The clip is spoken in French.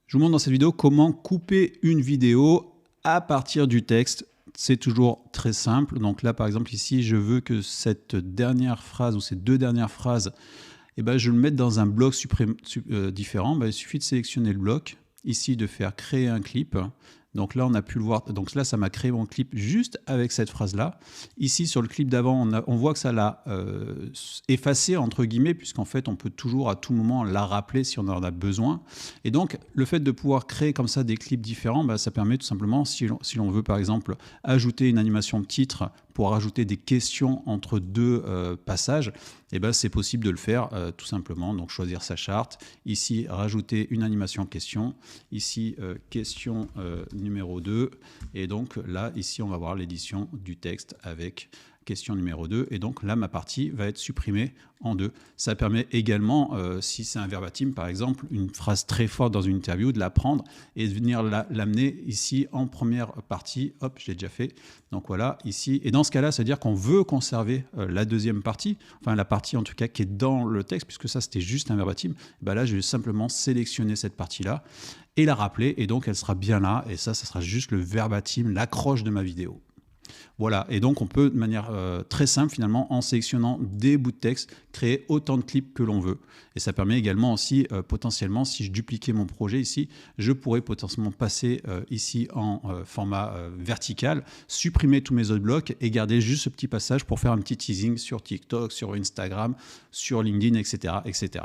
Je vous montre dans cette vidéo comment couper une vidéo à partir du texte. C'est toujours très simple. Donc là, par exemple, ici, je veux que cette dernière phrase ou ces deux dernières phrases, je le mette dans un bloc différent. Il suffit de sélectionner le bloc, ici de faire créer un clip. Donc là, on a pu le voir. Donc là, ça m'a créé mon clip juste avec cette phrase-là. Ici, sur le clip d'avant, on voit que ça l'a effacé, entre guillemets, puisqu'en fait, on peut toujours à tout moment la rappeler si on en a besoin. Et donc, le fait de pouvoir créer comme ça des clips différents, ça permet tout simplement, si l'on veut par exemple ajouter une animation de titre pour rajouter des questions entre deux passages, c'est possible de le faire tout simplement. Donc choisir sa charte, ici rajouter une animation question, ici question numéro 2, et donc là ici on va voir l'édition du texte avec question numéro 2, et donc là ma partie va être supprimée en deux. Ça permet également, si c'est un verbatim par exemple, une phrase très forte dans une interview, de la prendre et de venir l'amener ici en première partie. Hop, je l'ai déjà fait. Donc voilà, ici. Et dans ce cas-là, ça veut dire qu'on veut conserver la deuxième partie, enfin la partie en tout cas qui est dans le texte, puisque ça c'était juste un verbatim. Là, je vais simplement sélectionner cette partie-là et la rappeler, et donc elle sera bien là, et ça sera juste le verbatim, l'accroche de ma vidéo. Voilà, et donc on peut de manière très simple finalement, en sélectionnant des bouts de texte, créer autant de clips que l'on veut. Et ça permet également aussi potentiellement, si je dupliquais mon projet ici, je pourrais potentiellement passer ici en format vertical, supprimer tous mes autres blocs et garder juste ce petit passage pour faire un petit teasing sur TikTok, sur Instagram, sur LinkedIn, etc., etc.